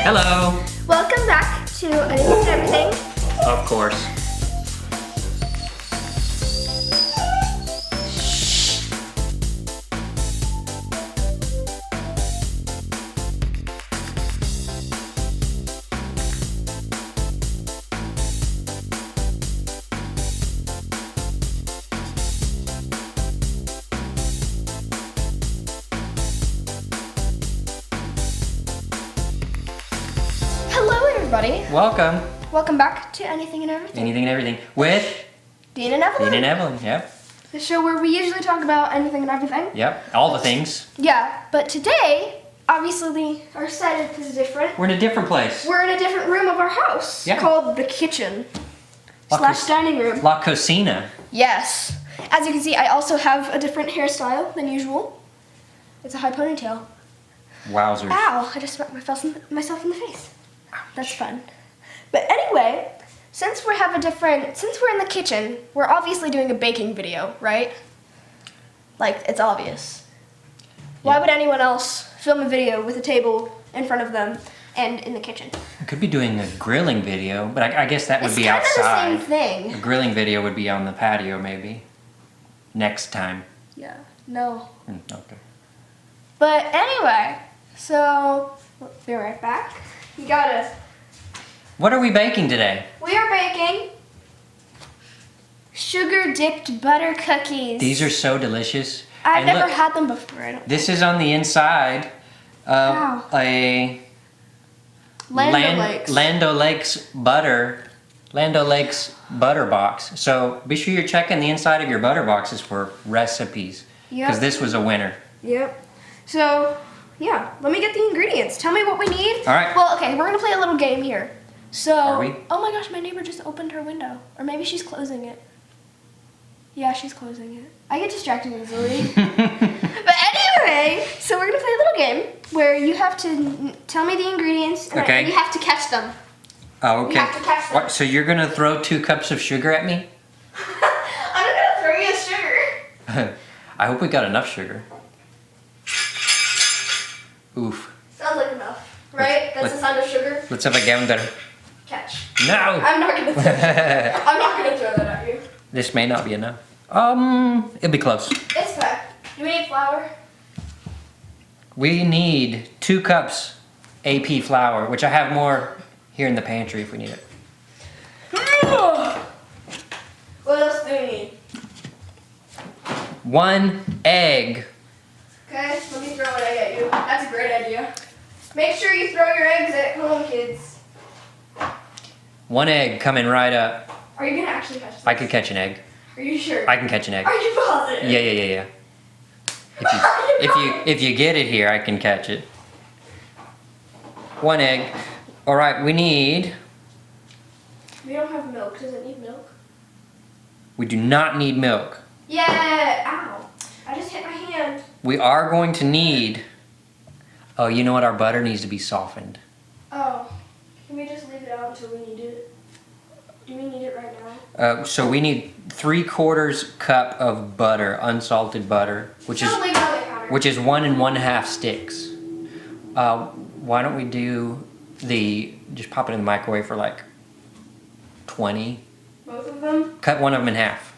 Hello. Welcome back to Anything and Everything. Of course. Hello, everybody. Welcome. Welcome back to Anything and Everything. Anything and everything with Dean and Evelyn. Dean and Evelyn. Yep. The show where we usually talk about anything and everything. Yep. All the things. Yeah, but today, obviously, our setup is different. We're in a different place. We're in a different room of our house. Yeah. Called the kitchen La / dining room. La Cocina. Yes. As you can see, I also have a different hairstyle than usual. It's a high ponytail. Wowzers. Ow, I just smacked myself in the face. That's fun. But anyway, since we're in the kitchen, we're obviously doing a baking video, right? Like, it's obvious. Why would anyone else film a video with a table in front of them and in the kitchen? We could be doing a grilling video, but I guess that would It's be kind of outside. the same thing. A grilling video would be on the patio, maybe. Next time. Yeah, no. Okay. But anyway, so, we'll be right back. You gotta... What are we baking today? We are baking sugar-dipped butter cookies. These are so delicious. I've And never look, had them before. I don't. This is on the inside of Wow. a Lando Lakes. Lando Lakes butter box. So be sure you're checking the inside of your butter boxes for recipes. Because Yep. this was a winner. Yep. So, yeah, let me get the ingredients. Tell me what we need. All right. Well, okay, we're gonna play a little game here. So, Are we? oh my gosh, my neighbor just opened her window. Or maybe she's closing it. Yeah, she's closing it. I get distracted easily. But anyway, so we're gonna play a little game where you have to tell me the ingredients and Okay. you have to catch them. Oh, okay. You have to catch them. What, so you're going to throw 2 cups of sugar at me? I'm not gonna throw you a sugar. I hope we got enough sugar. Oof. Sounds like enough, right? That's the sound of sugar. Let's have a gander. Catch. No! I'm not gonna throw that. I'm not gonna throw that at you. This may not be enough. It'll be close. It's fine. Do we need flour? We need 2 cups AP flour, which I have more here in the pantry if we need it. What else do we need? 1 egg. Okay, let me throw an egg at you. That's a great idea. Make sure you throw your eggs at home, kids. 1 egg coming right up. Are you gonna actually catch this? I could catch an egg. Are you sure? I can catch an egg. Are you positive? Yeah. If you get it here, I can catch it. 1 egg. All right, we need. We don't have milk. Does it need milk? We do not need milk. Yeah. Ow. I just hit my hand. We are going to need. Oh, you know what? Our butter needs to be softened. Oh. Can we just leave it out until we need it? Do we need it right now? So we need 3/4 cup of butter, unsalted butter, which is Don't leave it on the counter. 1 1/2 sticks. Why don't we do just pop it in the microwave for like 20. Both of them? Cut one of them in half.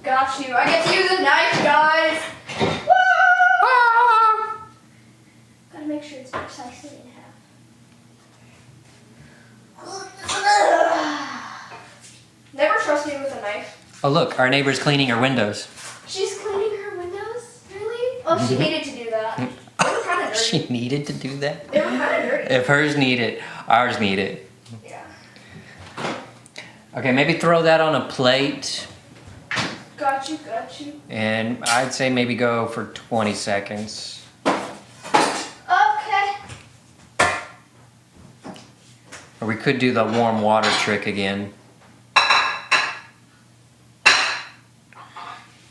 Got you. I get to use a knife, guys. Gotta make sure it's precisely in half. Never trust me with a knife. Oh look, our neighbor's cleaning her windows. She's cleaning her windows? Really? Oh, she needed to do that. They were kind of dirty. She needed to do that? They were kind of dirty. If hers need it, ours need it. Yeah. Okay, maybe throw that on a plate. Got you. And I'd say maybe go for 20 seconds. Okay. Or we could do the warm water trick again.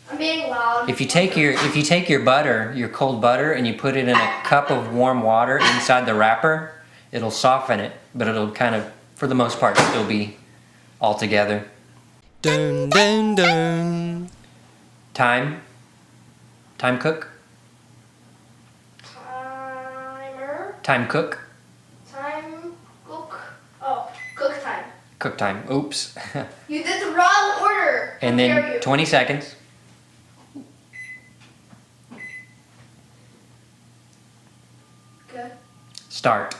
I'm being loud. If you take your butter, your cold butter, and you put it in a cup of warm water inside the wrapper, it'll soften it, but it'll kind of, for the most part, still be all together. Dun dun dun. Time cook. Timer. Time cook. Time cook time. Oops. You did the wrong order. And How dare then you. 20 seconds. Good. Start.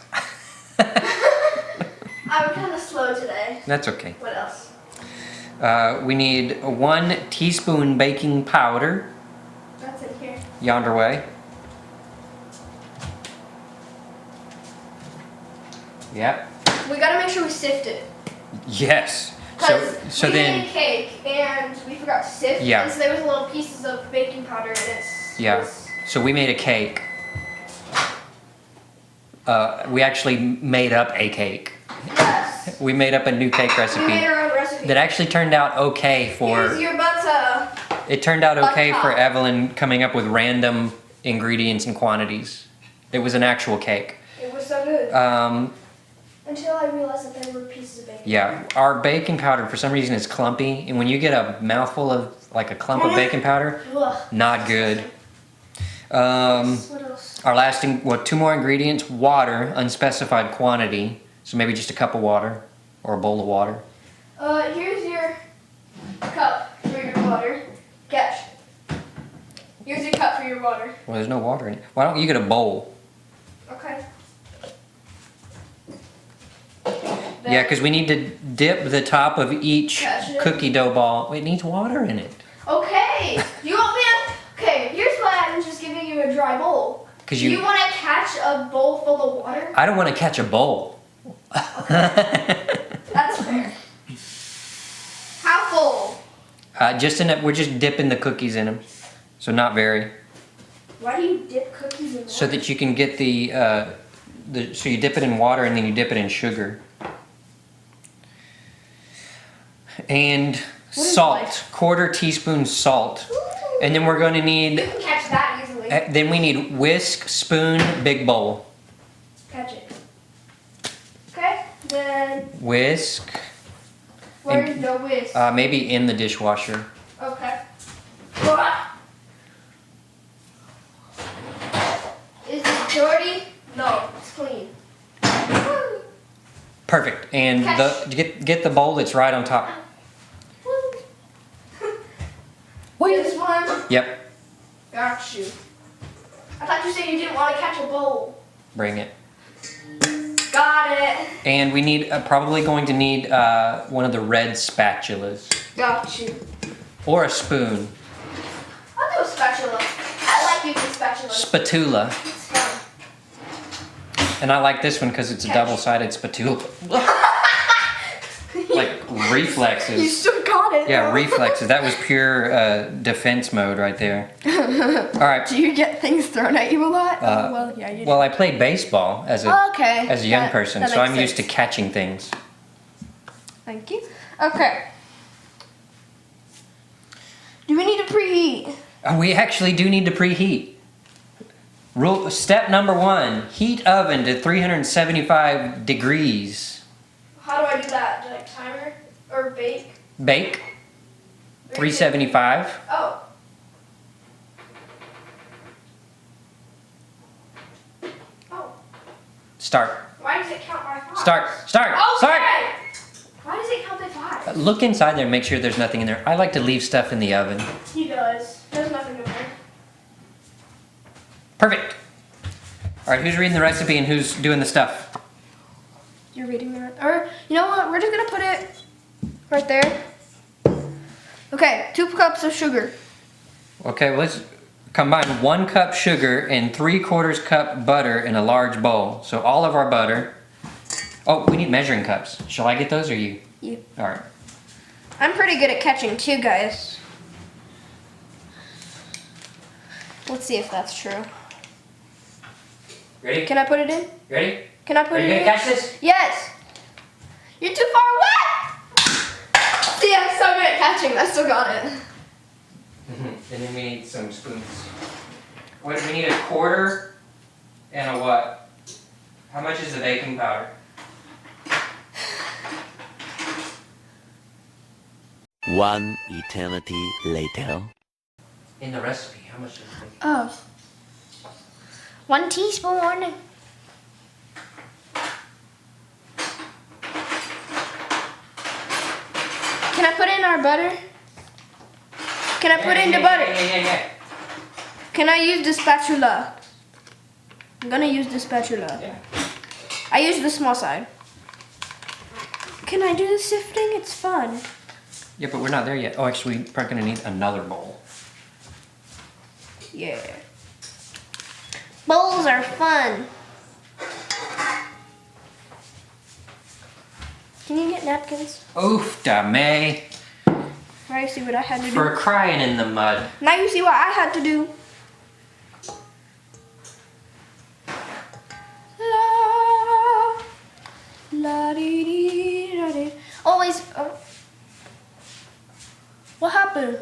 I'm kind of slow today. That's okay. What else? We need 1 teaspoon baking powder. That's in here. Yonder way. Yep. We gotta make sure we sift it. Yes. Because So we then, made a cake and we forgot to sift. Yeah. And so there was little pieces of baking powder in it. yeah. So we made a cake. We actually made up a cake. Yes. We made up a new cake We recipe made our own recipe. that actually turned out okay for. Here's your butter. It turned out okay for Butter. Evelyn coming up with random ingredients and quantities. It was an actual cake. It was so good. Until I realized that there were pieces of baking Yeah, our baking powder for some reason is clumpy, and when you get a mouthful of like a clump of baking powder, Ugh. not good. What else? Our last, 2 more ingredients: water, unspecified quantity, so maybe just a cup of water or a bowl of water. Here's your cup for your water. Catch. Here's your cup for your water. Well, there's no water in it. Why don't you get a bowl? Okay. Yeah, because we need to dip the top of each Catch it. cookie dough ball. It needs water in it. Okay. You want me to? Okay. Here's why I'm just giving you a dry bowl. 'Cause You want to catch a bowl full of water? I don't want to catch a bowl. That's fair. How full? Just enough. We're just dipping the cookies in them, so not very. Why do you dip cookies in water? So that you can get so you dip it in water and then you dip it in sugar. And What is salt, life? 1/4 teaspoon salt. Ooh. And then we're going to You need, can catch that easily. then we need whisk, spoon, big bowl. Catch it. Okay. Then Whisk, where's the whisk? maybe in the dishwasher. Okay. Is it dirty? No, it's clean. Woo. Perfect. And Catch. get the bowl that's right on top. This one. Yep, Got you. I thought you said you didn't want to catch a bowl. bring it. Got it. And we need, probably going to need one of the red spatulas. Got you. Or a spoon. I'll do a spatula. I like using spatulas. Spatula. It's fun. And I like this one because it's a Catch. double-sided spatula. Like You reflexes. still got it. Yeah, though. reflexes. That was pure defense mode right there. All right. Do you get things thrown at you a lot? Well, yeah, you do. Well, I played baseball as a Okay. as a young That- person, that so I'm makes used to sense. catching things. Thank you. Okay. Do we need to preheat? We actually do need to preheat. Step number 1: heat oven to 375 degrees. How do I do that? Like timer or bake? Bake 375. Oh. Oh. Start. Why does it count by 5? Start. Start. Okay. Start. Why does it count by 5? Look inside there and make sure there's nothing in there. I like to leave stuff in the oven. He does. There's nothing in there. Perfect. All right, who's reading the recipe and who's doing the stuff? You're reading the or you know what? We're just gonna put it right there. Okay, 2 cups of sugar. Okay, well, let's combine 1 cup sugar and 3/4 cup butter in a large bowl. So all of our butter. Oh, we need measuring cups. Shall I get those or you? You. All right. I'm pretty good at catching too, guys. Let's see if that's true. Ready? Can I put it in? Ready? Can I put Are it you in? gonna catch this? Yes. You're too far away. See, I'm so good at catching. I still got it. And then we need some spoons. What, we need a 1/4 and a what? How much is the baking powder? One eternity later. In the recipe, how much is it? Oh. 1 teaspoon. our butter? Can I put in the butter? Yeah. Can I use the spatula? I'm gonna use the spatula. Yeah. I use the small side. Can I do the sifting? It's fun. Yeah, but we're not there yet. Oh, actually, we're probably gonna need another bowl. Yeah. Bowls are fun. Can you get napkins? Oof, da May. Now you see what I had to do. For crying in the mud. Now you see what I had to do. La, la, dee, dee, da, dee. Always. What happened?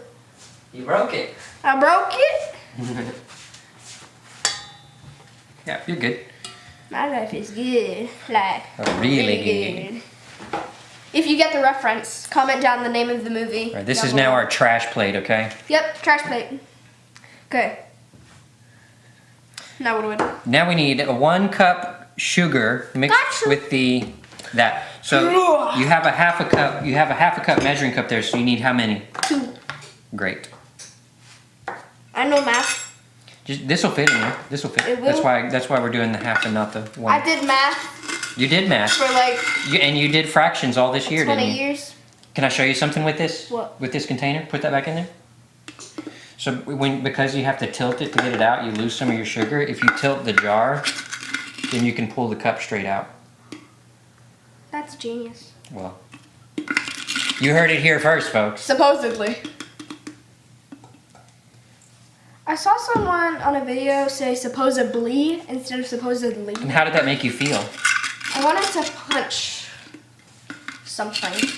You broke it. I broke it? Yeah, you're good. My life is good. Like, Really good. If you get the reference, comment down the name of the movie. All right, this down is now below. our trash plate, okay? Yep, trash plate. Okay. Now what do I do? Now we need a 1 cup sugar mixed Gotcha. with that. So you have a half a cup. You have a half a cup measuring cup there. So you need how many? 2. Great. I know math. Just this will fit in there. This will fit. It will? That's why we're doing the half and not the 1. I did math You did math. for like And you did fractions all this year, 20 didn't you? years. Can I show you something with this? What? With this container? Put that back in there. So because you have to tilt it to get it out, you lose some of your sugar. If you tilt the jar, then you can pull the cup straight out. That's genius. Well, you heard it here first, folks. Supposedly. I saw someone on a video say supposedly instead of supposedly. And how did that make you feel? I wanted to punch something.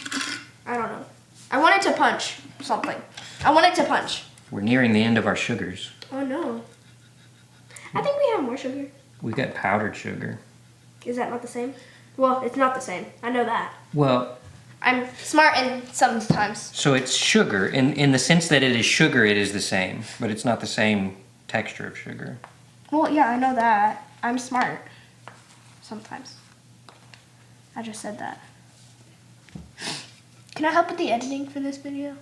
I don't know. I wanted to punch something. I wanted to punch. We're nearing the end of our sugars. Oh no. I think we have more sugar. We've got powdered sugar. Is that not the same? Well, it's not the same. I know that. Well, I'm smart in sometimes. so it's sugar. In the sense that it is sugar, it is the same. But it's not the same texture of sugar. Well, yeah, I know that. I'm smart. Sometimes. I just said that. Can I help with the editing for this video?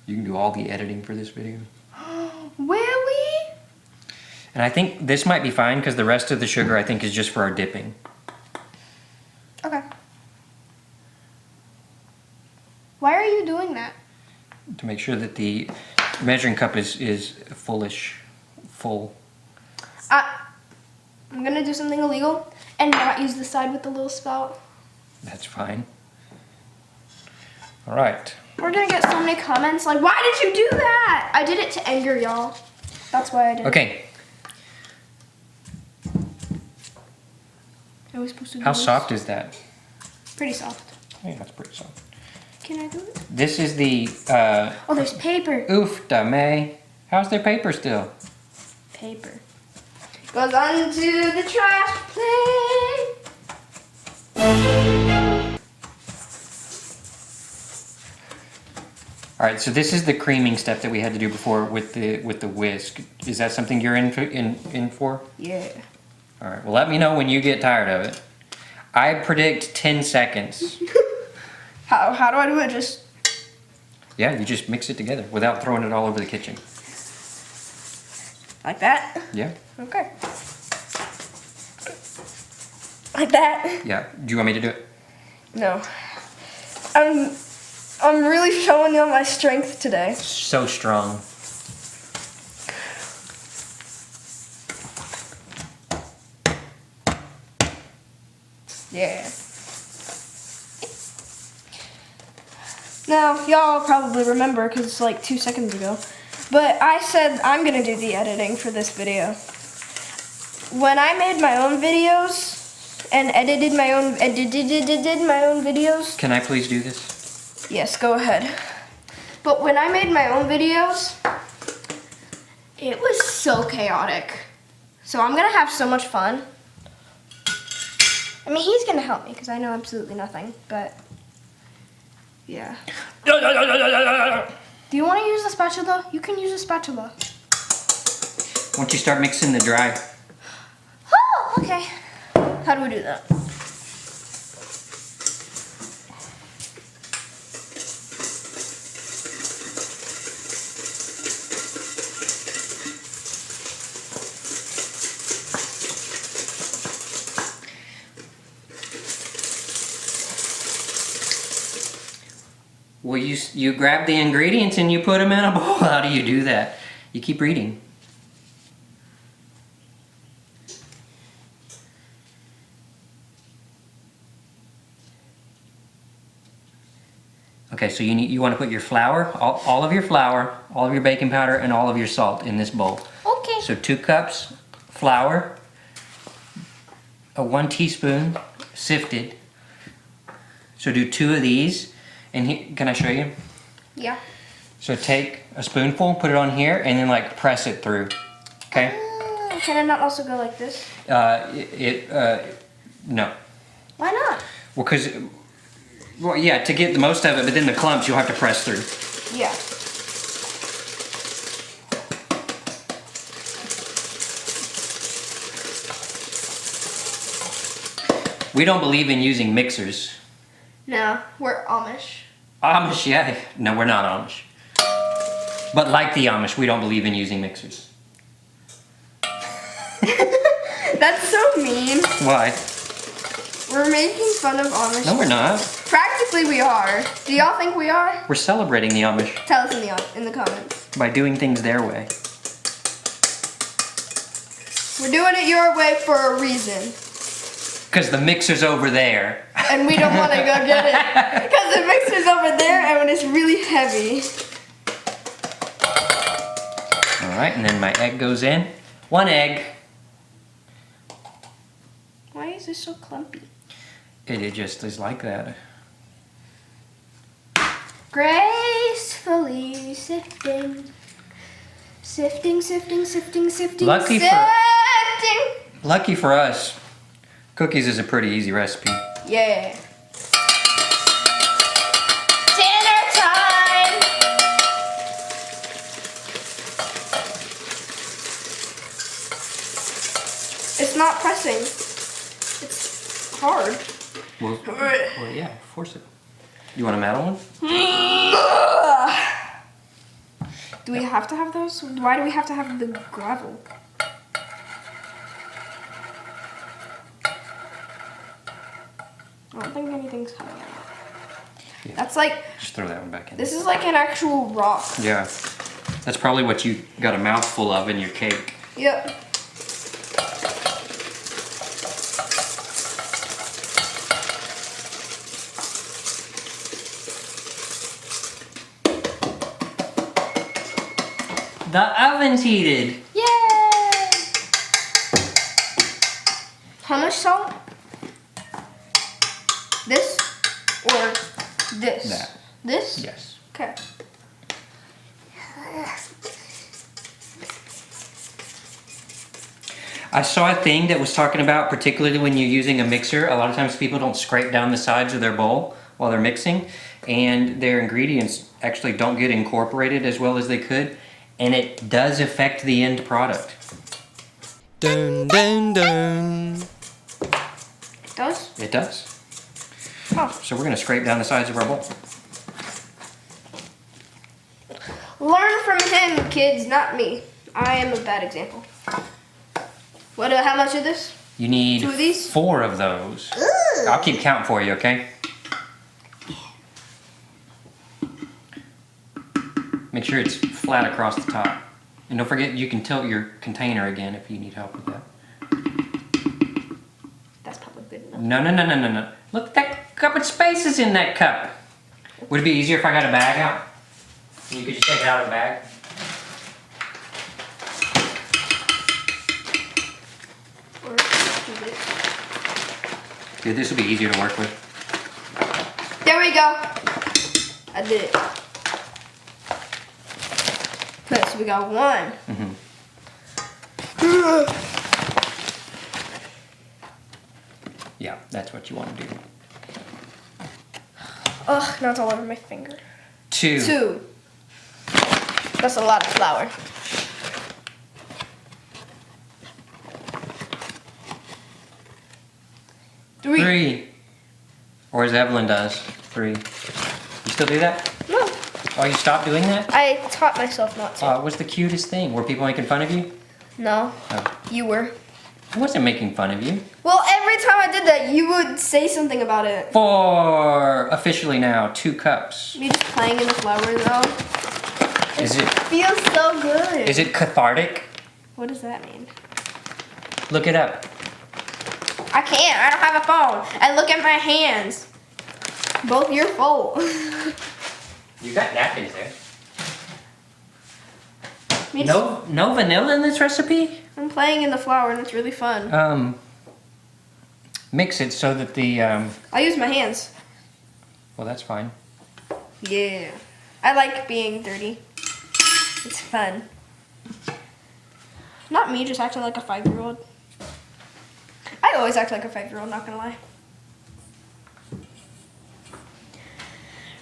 You can do all the editing for this video. Will we? And I think this might be fine because the rest of the sugar I think is just for our dipping. Okay. Why are you doing that? To make sure that the measuring cup is full. I'm gonna do something illegal and not use the side with the little spout. That's fine. All right. We're gonna get so many comments like, why did you do that? I did it to anger y'all. That's why I did it. Okay. Are we supposed to do How this? soft is that? Pretty soft. Yeah, that's pretty soft. Can I do it? This is the Oh, there's paper. oof da May. How's their paper still? Paper. Goes onto the trash plate. All right, so this is the creaming step that we had to do before with the whisk. Is that something you're in for? Yeah. All right. Well, let me know when you get tired of it. I predict 10 seconds. How do I do it? Just Yeah, you just mix it together without throwing it all over the kitchen. like that? Yeah. Okay. Like that? Yeah. Do you want me to do it? No. I'm really showing you my strength today. So strong. Yeah. Now, y'all probably remember because it's like 2 seconds ago, but I said I'm gonna do the editing for this video. When I made my own videos and edited my own videos. Can I please do this? Yes, go ahead. But when I made my own videos, it was so chaotic. So I'm gonna have so much fun. I mean, he's gonna help me because I know absolutely nothing, but yeah. Do you want to use the spatula? You can use a spatula. Once you start mixing the dry. Oh, okay. How do we do that? Well, you grab the ingredients and you put them in a bowl. How do you do that? You keep reading. Okay, so you want to put your flour, all of your flour, all of your baking powder, and all of your salt in this bowl. Okay. So 2 cups flour, 1 teaspoon sifted. So do 2 of these, and can I show you? Yeah. So take a spoonful, put it on here, and then like press it through. Okay? Can it not also go like this? No. Why not? Well, yeah, to get the most of it, but then the clumps you'll have to press through. Yeah. We don't believe in using mixers. No, we're Amish. Amish, yeah. No, we're not Amish. But like the Amish, we don't believe in using mixers. That's so mean. Why? We're making fun of Amish. No, we're not. Practically we are. Do y'all think we are? We're celebrating the Amish Tell us in the comments. by doing things their way. We're doing it your way for a reason. Because the mixer's over there. And we don't want to go get it. Because the mixer's over there and it's really heavy. Alright, and then my egg goes in. 1 egg. Why is this so clumpy? It just is like that. Gracefully sifting. Sifting, sifting, sifting, sifting, Lucky sifting. Lucky for us, cookies is a pretty easy recipe. Yeah. Dinner time. It's not pressing. It's hard. Well, yeah, force it. You want a metal one? Do we have to have those? Why do we have to have the gravel? I don't think anything's coming out. Yeah. That's like, Just throw that one back in. this is like an actual rock. Yeah. That's probably what you got a mouthful of in your cake. Yep. The oven's heated. Yay! How much salt? This or this? That. This? Yes. Okay. I saw a thing that was talking about, particularly when you're using a mixer, a lot of times people don't scrape down the sides of their bowl while they're mixing, and their ingredients actually don't get incorporated as well as they could, and it does affect the end product. Dun, dun, dun. It does? It does. Oh. So we're going to scrape down the sides of our bowl. Learn from him, kids, not me. I am a bad example. How much of this? You need 2 of these? 4 of those. Ooh. I'll keep count for you, okay? Make sure it's flat across the top. And don't forget, you can tilt your container again if you need help with that. That's probably good enough. No. Look, that cup of space is in that cup. Would it be easier if I got a bag out? You could just take it out of the bag. Or do this. Dude, this will be easier to work with. There we go. I did it. Okay, so we got 1. Yeah, that's what you want to do. Ugh, now it's all over my finger. 2. 2. That's a lot of flour. 3. Or as Evelyn does, 3. You still do that? No, Oh, you stopped doing that? I taught myself not to. It was the cutest thing. Were people making fun of you? No, Oh. you were. I wasn't making fun of you. Well, every time I did that, you would say something about it. For officially now 2 cups. Me just playing in the flour though. Is it Feels so good. is it cathartic? What does that mean? Look it up. I can't. I don't have a phone. And look at my hands. Both your fault. You got napkins there. Me No vanilla in this recipe? I'm playing in the flour and it's really fun. Mix it so that the I use my hands. well, that's fine. Yeah. I like being dirty. It's fun. Not me just acting like a 5-year-old. I always act like a 5-year-old, not gonna lie.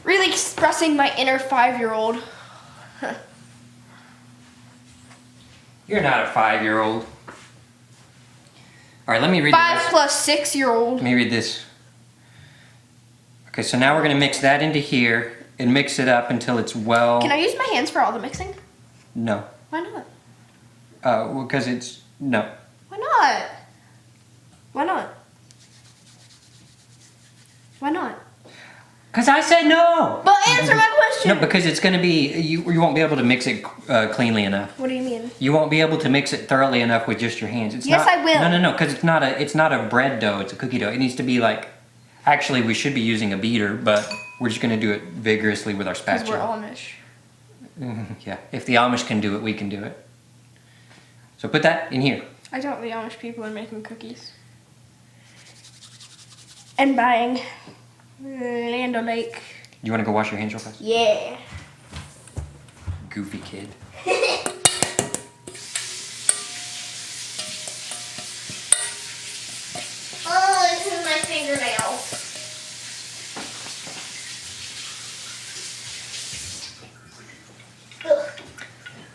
Really expressing my inner 5-year-old. You're not a 5-year-old. All right, let me read 5 this. plus 6-year-old. Let me read this. Okay, so now we're gonna mix that into here and mix it up until it's well. Can I use my hands for all the mixing? No. Why not? Well, because it's no. Why not? Why not? Why not? Because I said no. But answer my question. No, because it's gonna be you won't be able to mix it cleanly enough. What do you mean? You won't be able to mix it thoroughly enough with just your hands. It's Yes, not, I will. No, because it's not a bread dough. It's a cookie dough. It needs to be like. Actually, we should be using a beater, but we're just gonna do it vigorously with our Because we're spatula. Amish. Yeah, if the Amish can do it, we can do it. So put that in here. I doubt the Amish people are making cookies. And buying Land O'Lake. You want to go wash your hands real fast? Yeah. Goofy kid. Oh, this is my fingernail.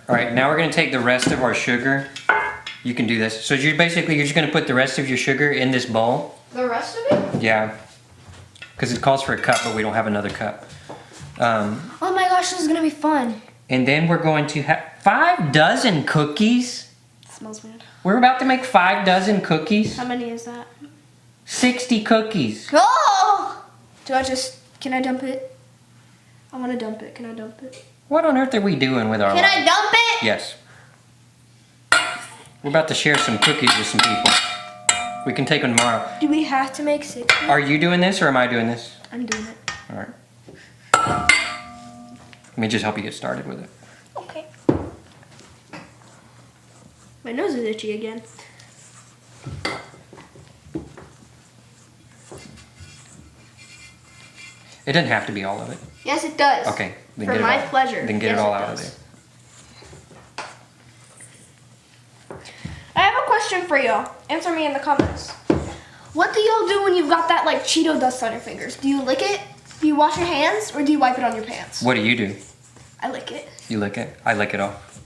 All right, now we're gonna take the rest of our sugar. You can do this. So you're just gonna put the rest of your sugar in this bowl. The rest of it? Yeah. Because it calls for a cup, but we don't have another cup. Oh my gosh, this is gonna be fun. And then we're going to have 5 dozen cookies. It smells bad. We're about to make 5 dozen cookies. How many is that? 60 cookies. Oh! Can I dump it? I wanna dump it. Can I dump it? What on earth are we doing with our Can lives? I dump it? Yes. We're about to share some cookies with some people. We can take them tomorrow. Do we have to make 60? Are you doing this or am I doing this? I'm doing it. All right. Let me just help you get started with it. Okay. My nose is itchy again. It doesn't have to be all of it. Yes, it does. Okay. Then For get it my all, pleasure. Then get Yes, it all it out of does. there. I have a question for y'all. Answer me in the comments. What do y'all do when you've got that like Cheeto dust on your fingers? Do you lick it? Do you wash your hands? Or do you wipe it on your pants? What do you do? I lick it. You lick it? I lick it off.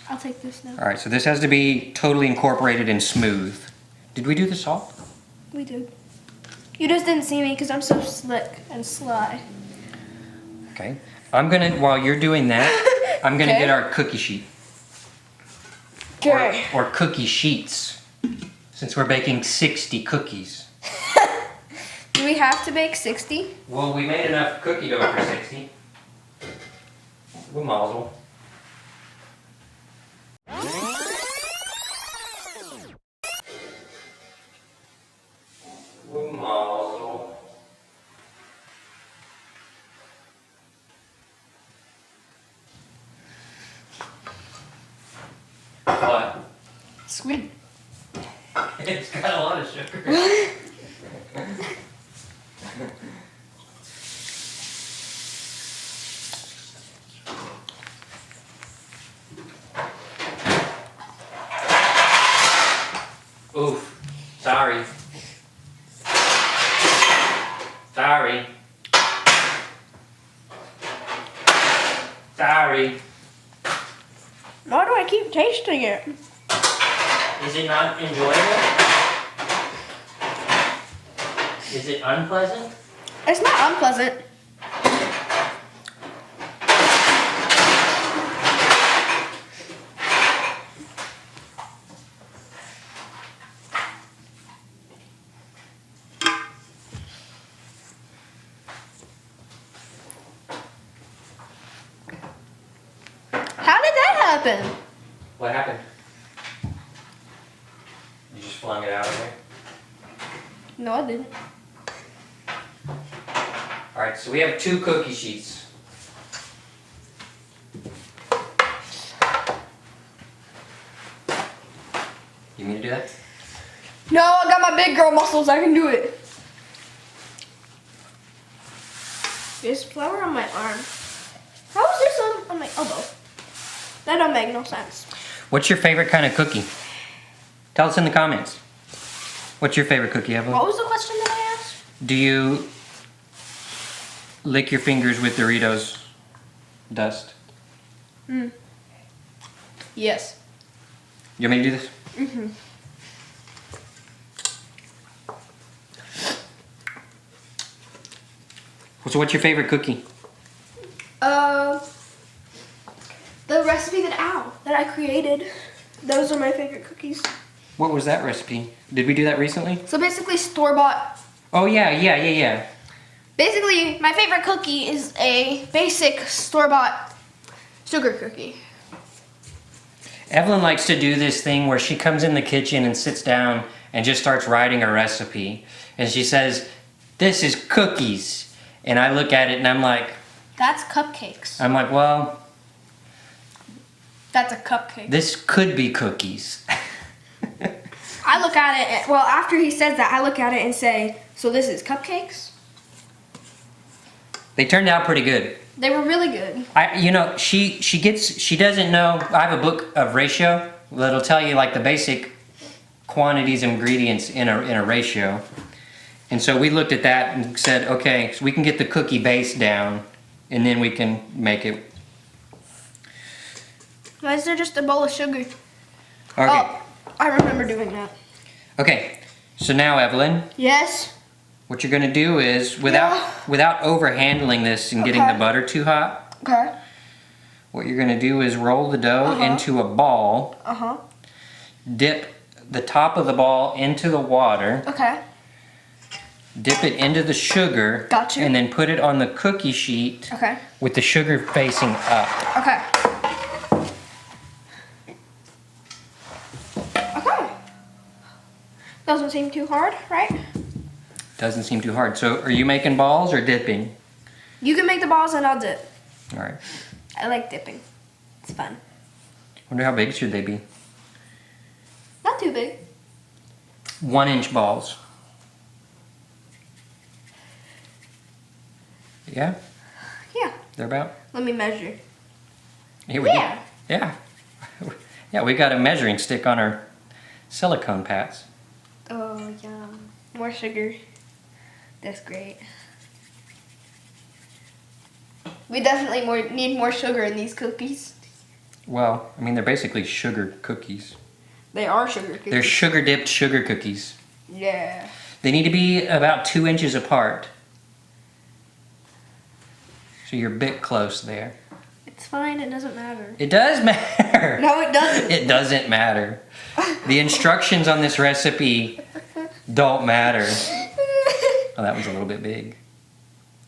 I'll take this now. All right, so this has to be totally incorporated and smooth. Did we do the salt? We did. You just didn't see me because I'm so slick and sly. Okay. I'm gonna, while you're doing that, I'm gonna Okay. get our cookie sheet. Okay. Or cookie sheets. Since we're baking 60 cookies. Do we have to bake 60? Well, we made enough cookie dough for 60. We'll mazel. We'll mazel. What? Sweet. It's got a lot of sugar. Oof. Sorry. Sorry. Sorry. Why do I keep tasting it? Is it not enjoyable? Is it unpleasant? It's not unpleasant. happened? What happened? You just flung it out of there? No, I didn't. Alright, so we have 2 cookie sheets. You mean to do that? No, I got my big girl muscles. I can do it. There's flour on my arm. How is there some on my elbow? That don't make no sense. What's your favorite kind of cookie? Tell us in the comments. What's your favorite cookie, Evelyn? What was the question that I asked? Do you lick your fingers with Doritos dust? Yes. You want me to do this? Mm-hmm. So what's your favorite cookie? The recipe that I created. Those are my favorite cookies. What was that recipe? Did we do that recently? So basically store-bought. Oh yeah. Basically, my favorite cookie is a basic store-bought sugar cookie. Evelyn likes to do this thing where she comes in the kitchen and sits down and just starts writing a recipe. And she says, "This is cookies." And I look at it and I'm like, That's cupcakes. well, That's a cupcake. this could be cookies. I look at it, well, after he says that, I look at it and say, so this is cupcakes? They turned out pretty good. They were really good. She doesn't know. I have a book of ratio that'll tell you like the basic quantities of ingredients in a ratio. And so we looked at that and said, okay, so we can get the cookie base down and then we can make it. Why is there just a bowl of sugar? Okay. Oh, I remember doing that. Okay. So now, Evelyn, Yes. what you're gonna do is without over handling this and getting Okay. the butter too hot, Okay. what you're gonna do is roll the dough into a ball, Uh-huh. dip the top of the ball into the water, Okay. dip it into the sugar, Gotcha. and then put it on the cookie sheet Okay. with the sugar facing up. Okay. Okay. Doesn't seem too hard, right? Doesn't seem too hard. So are you making balls or dipping? You can make the balls and I'll dip. All right. I like dipping. It's fun. Wonder how big should they be? Not too big. 1-inch balls. Yeah, Yeah. they're about. Let me measure. Here we Yeah. go. Yeah. Yeah, we got a measuring stick on our silicone pads. Oh, yum. More sugar. That's great. We definitely need more sugar in these cookies. Well, I mean, they're basically sugar cookies. They are sugar cookies. They're sugar dipped sugar cookies. Yeah. They need to be about 2 inches apart. So you're a bit close there. It's fine. It doesn't matter. It does matter. No, it doesn't. It doesn't matter. The instructions on this recipe don't matter. Oh, that was a little bit big.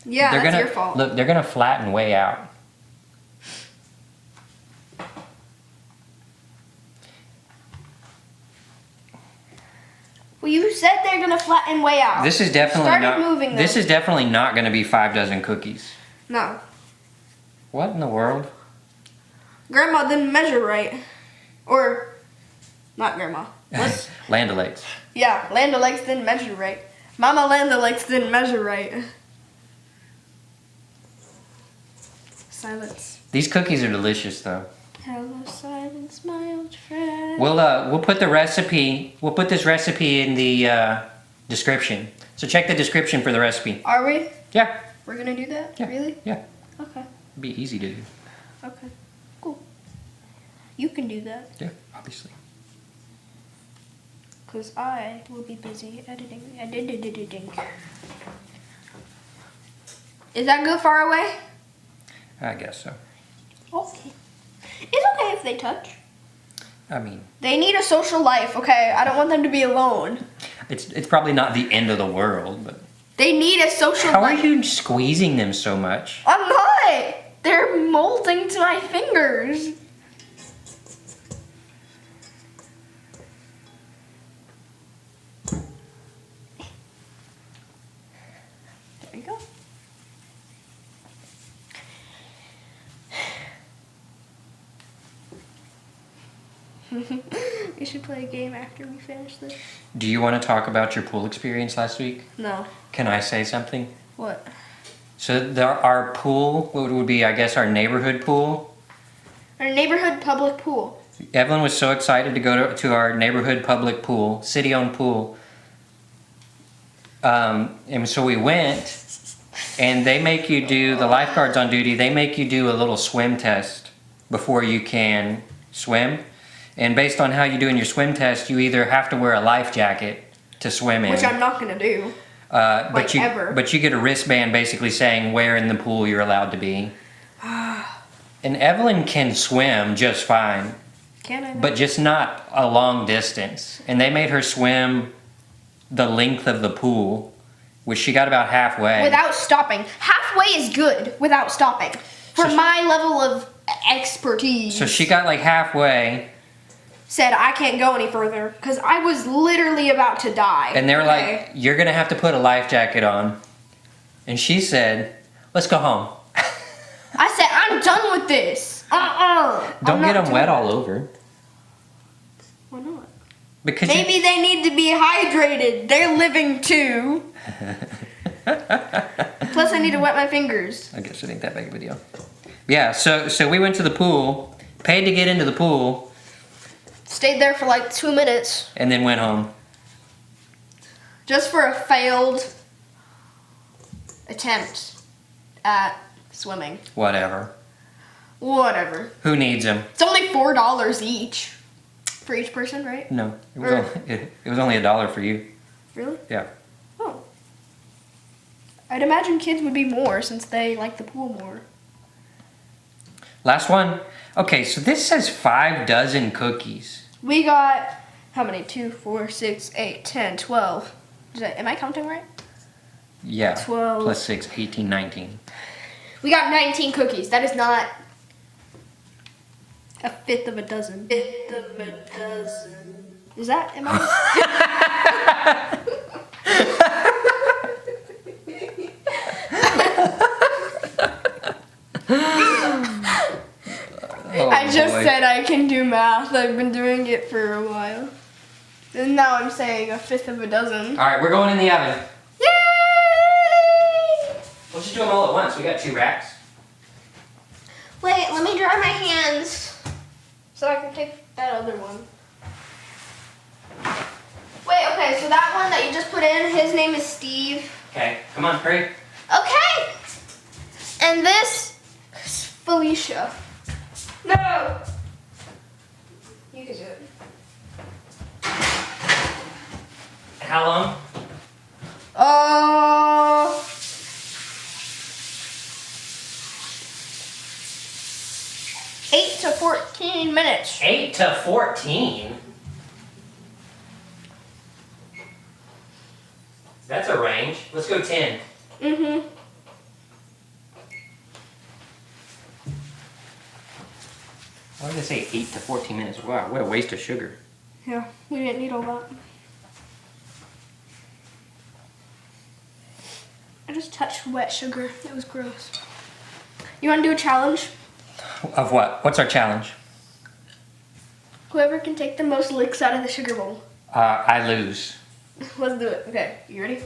Yeah, They're that's gonna, your fault. Look, they're gonna flatten way out. Well, you said they're gonna flatten way out. This is definitely Started not. moving This them. is definitely not gonna be 5 dozen cookies. No. What in the world? Grandma didn't measure right. Or, not Grandma. What's, Land O'Lakes. yeah, Land O'Lakes didn't measure right. Mama Land O'Lakes didn't measure right. Silence. These cookies are delicious, though. Hello, silence, my old friend. We'll put the recipe. We'll put this recipe in the description. So check the description for the recipe. Are we? Yeah. We're gonna do that? Yeah. Really? Yeah. Okay. It'd be easy to do. Okay. Cool. You can do that. Yeah, obviously. Because I will be busy editing. Is that good far away? I guess so. Okay. It's okay if they touch. I mean, They need a social life, okay? I don't want them to be alone. it's probably not the end of the world, but They need a social how are life. you squeezing them so much? I'm not. They're molding to my fingers. There you go. We should play a game after we finish this. Do you want to talk about your pool experience last week? No. Can I say something? What? So our pool, what would be, I guess, our neighborhood pool. Our neighborhood public pool. Evelyn was so excited to go to our neighborhood public pool, city-owned pool. And so we went, and they make you do, the lifeguards on duty, they make you do a little swim test before you can swim. And based on how you do in your swim test, you either have to wear a life jacket to swim in. Which I'm not going to do. But ever. But you get a wristband basically saying where in the pool you're allowed to be. And Evelyn can swim just fine. Can I? But just not a long distance. And they made her swim the length of the pool, which she got about halfway. Without stopping. Halfway is good without stopping. For So my level of expertise. So she got like halfway. Said I can't go any further because I was literally about to die. And they were like, you're going to have to put a life jacket on. And she said, let's go home. I said, I'm done with this. Don't get them wet all over. Why not? Because Maybe they need to be hydrated. They're living too. Plus I need to wet my fingers. I guess it ain't that big of a deal. Yeah, so we went to the pool, paid to get into the pool, Stayed there for like 2 minutes. and then went home. Just for a failed attempt at swimming. Whatever. Whatever. Who needs them? It's only $4 each. For each person, right? No, it was only $1 for you. Really? Yeah. Oh. I'd imagine kids would be more since they like the pool more. Last one. Okay, so this says 5 dozen cookies. We got, how many? 2, 4, 6, 8, 10, 12. Am I counting right? Yeah. 12. Plus 6, 18, 19. We got 19 cookies. That is not a fifth of a dozen. Fifth of a dozen. Is that, am I? I just said I can do math. I've been doing it for a while. And now I'm saying a fifth of a dozen. All right, we're going in the oven. Yay! Let's just do them all at once. We got 2 racks. Wait, let me dry my hands so I can take that other one. Wait, okay, so that one that you just put in, his name is Steve. Okay, come on, hurry. Okay! And this is Felicia. No! You can do it. How long? 8 to 14 minutes. 8 to 14? That's a range. Let's go 10. Mm-hmm. Why did they say 8 to 14 minutes? Wow, what a waste of sugar. Yeah, we didn't need all that. I just touched wet sugar. It was gross. You want to do a challenge? Of what? What's our challenge? Whoever can take the most licks out of the sugar bowl. I lose. Let's do it. Okay, you ready?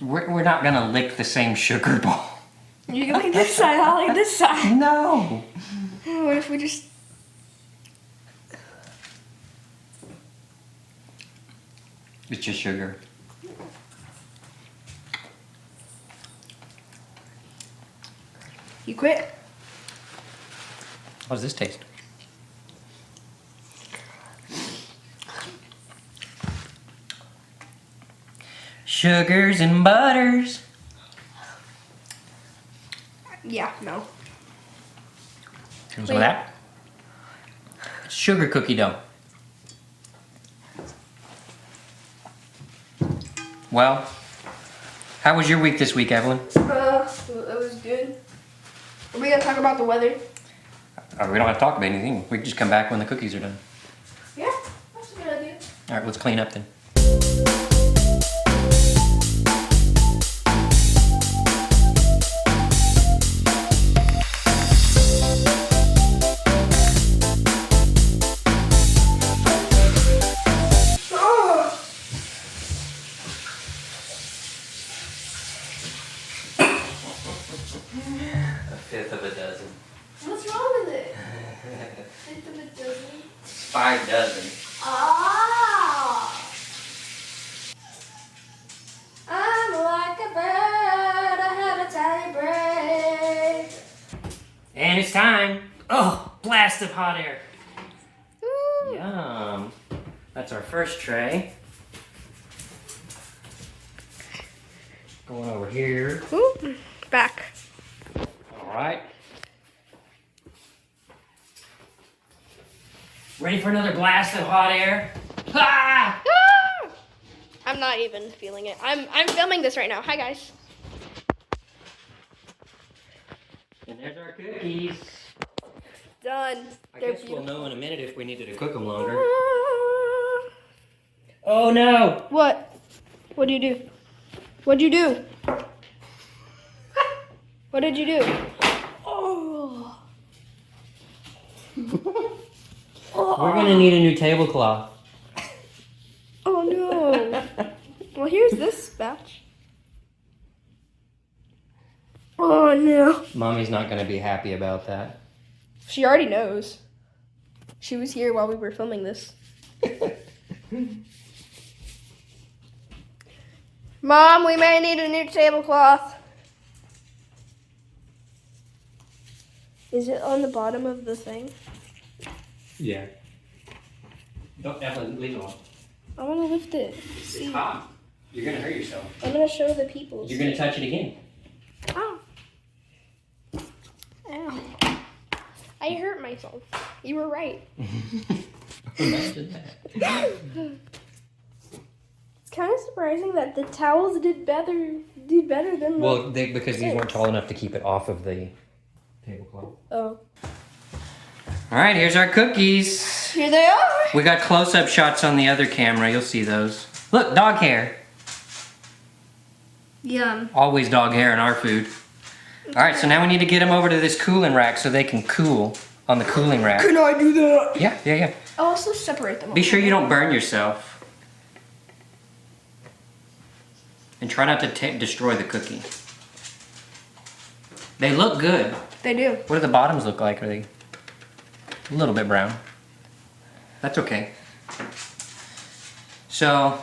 We're not gonna lick the same sugar bowl. You can lick this side, I'll lick this side. No. What if we just... It's just sugar. You quit? How does this taste? Sugars and butters. Yeah, no. Some of that? Sugar cookie dough. Well, how was your week this week, Evelyn? It was good. Are we gonna talk about the weather? We don't have to talk about anything. We can just come back when the cookies are done. Yeah, that's a good idea. All right, let's clean up then. 5 dozen. Ah! I'm like a bird, I have a tiny brain. And it's time. Oh, blast of hot air. Ooh. Yum. That's our first tray. Going over here. Ooh. Back. All right. Ready for another blast of hot air? Ah! Ah! I'm not even feeling it. I'm filming this right now. Hi guys. And there's our cookies. Done. I They're guess we'll beautiful. know in a minute if we needed to cook them longer. Oh no! What? What do you do? What'd you do? What did you do? Oh. We're gonna need a new tablecloth. Oh no. Well, here's this batch. Oh no. Mommy's not gonna be happy about that. She already knows. She was here while we were filming this. Mom, we may need a new tablecloth. Is it on the bottom of the thing? Yeah. Don't Evelyn, leave it on. I want to lift it. It's hot. You're gonna hurt yourself. I'm going to show the people. You're gonna touch it again. Ow. Ow. I hurt myself. You were right. Imagine that. It's kind of surprising that the towels did better than the... Well, because these weren't tall enough to keep it off of the tablecloth. Oh. All right, here's our cookies. Here they are. We got close-up shots on the other camera. You'll see those. Look, dog hair. Yum. Always dog hair in our food. All right, so now we need to get them over to this cooling rack so they can cool on the cooling rack. Can I do that? Yeah. I'll also separate them. Be sure you don't burn yourself. And try not to destroy the cookie. They look good. They do. What do the bottoms look like? Are they a little bit brown? That's okay. So,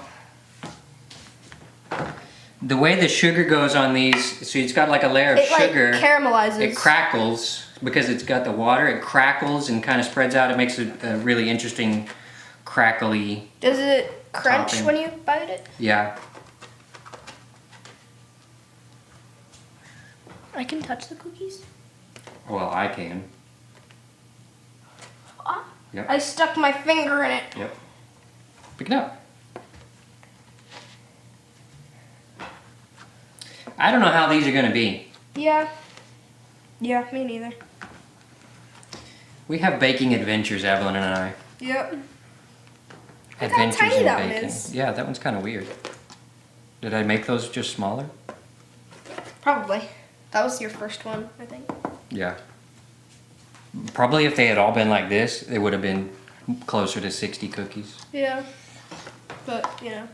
the way the sugar goes on these, so it's got like a layer of sugar. Like caramelizes. It crackles because it's got the water. It crackles and kind of spreads out. It makes a really interesting crackly. Does it crunch topping. when you bite it? Yeah. I can touch the cookies. Well, I can. Ah, Yep. I stuck my finger in it. Yep. Pick it up. I don't know how these are going to be. Yeah. Yeah, me neither. We have baking adventures, Evelyn and I. Yep. Look how Adventures tiny in that one baking. is. Yeah, that one's kind of weird. Did I make those just smaller? Probably. That was your first one, I think. Yeah. Probably if they had all been like this, they would have been closer to 60 cookies. Yeah. But, you know.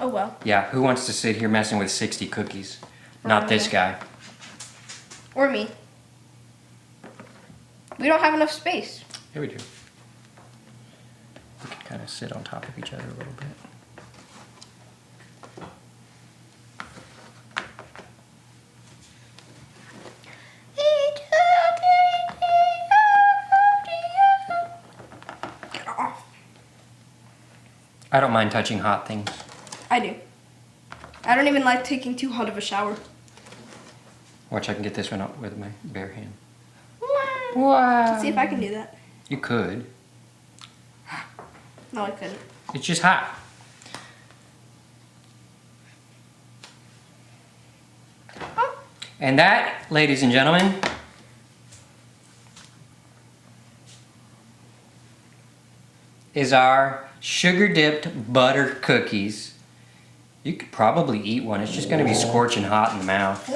Oh well. Yeah, who wants to sit here messing with 60 cookies? Not this guy. Or me. We don't have enough space. Here we do. We can kind of sit on top of each other a little bit. I don't mind touching hot things. I do. I don't even like taking too hot of a shower. Watch, I can get this one up with my bare hand. Wow. Let's see if I can do that. You could. No, I couldn't. It's just hot. Oh. And that, ladies and gentlemen, is our sugar-dipped butter cookies. You could probably eat one. It's just going to be scorching hot in the mouth.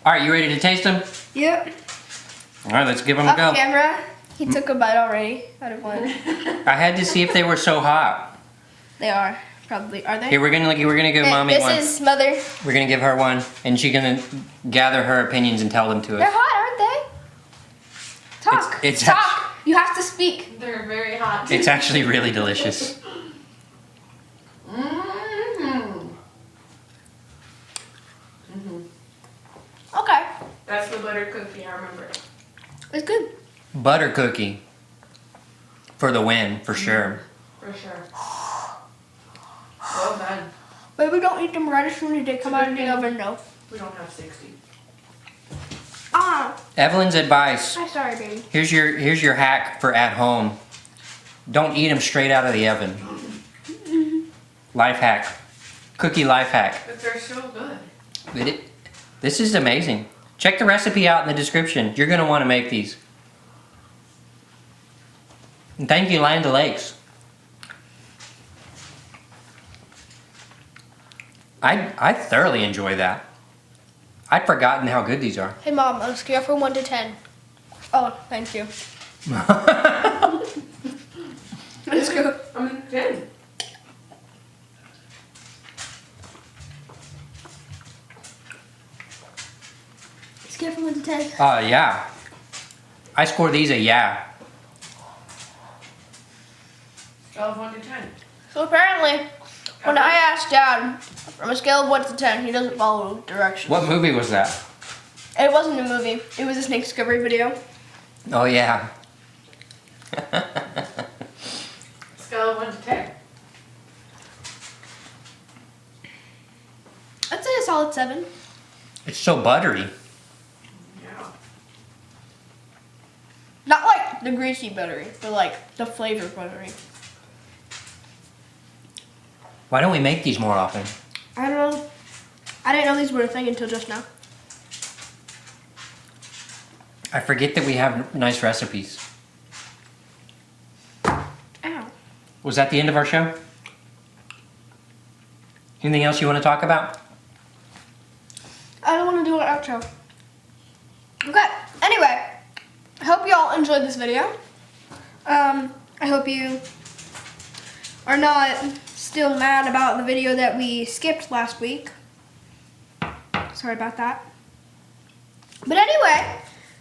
All right, you ready to taste them? Yep. All right, let's give them a Off go. camera, he took a bite already out of one. I had to see if they were so hot. They are. Probably. Are they? Here, we're gonna give Mommy this one. This is Mother. We're gonna give her one, and she's gonna gather her opinions and tell them to They're us. hot, aren't they? Talk. It's Talk. You have to speak. They're very hot. It's actually really delicious. Okay. That's the butter cookie, I remember. It's good. Butter cookie. For the win, for sure. For sure. Well done. But we don't eat them right as soon as they come out of the oven, though. We don't have 60. Ah, Evelyn's advice. I'm sorry, baby. Here's your hack for at home. Don't eat them straight out of the oven. Life hack. Cookie life hack. But they're so good. This is amazing. Check the recipe out in the description. You're going to want to make these. And thank you, Land O'Lakes. I thoroughly enjoy that. I'd forgotten how good these are. Hey, Mom, on a scale from 1 to 10. Oh, thank you. Let's go. I'm 10. Scale from 1 to 10. Yeah. I score these a yeah. Scale of 1 to 10. So apparently, when I asked Dad, from a scale of 1 to 10, he doesn't follow directions. What movie was that? It wasn't a movie. It was a snake discovery video. Oh yeah. Scale of 1 to 10. I'd say a solid 7. It's so buttery. Yeah. Not like the greasy buttery, but like the flavor buttery. Why don't we make these more often? I don't know. I didn't know these were a thing until just now. I forget that we have nice recipes. Ow. Was that the end of our show? Anything else you want to talk about? I don't want to do an outro. Okay. Anyway, I hope you all enjoyed this video. I hope you are not still mad about the video that we skipped last week. Sorry about that. But anyway,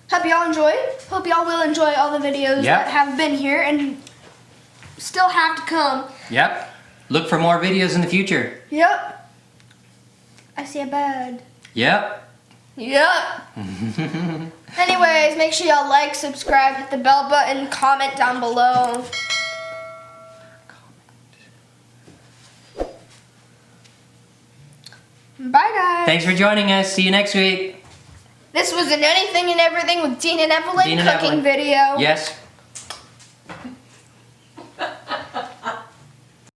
hope y'all enjoyed. Hope y'all will enjoy all the videos that have been here and still have to come. Yep. Look for more videos in the future. Yep. I see a bird. Yep. Yep. Anyways, make sure y'all like, subscribe, hit the bell button, comment down below. Bye, guys. Thanks for joining us. See you next week. This was an Anything and Everything with Dean and Evelyn Dean and cooking Evelyn. video. Yes.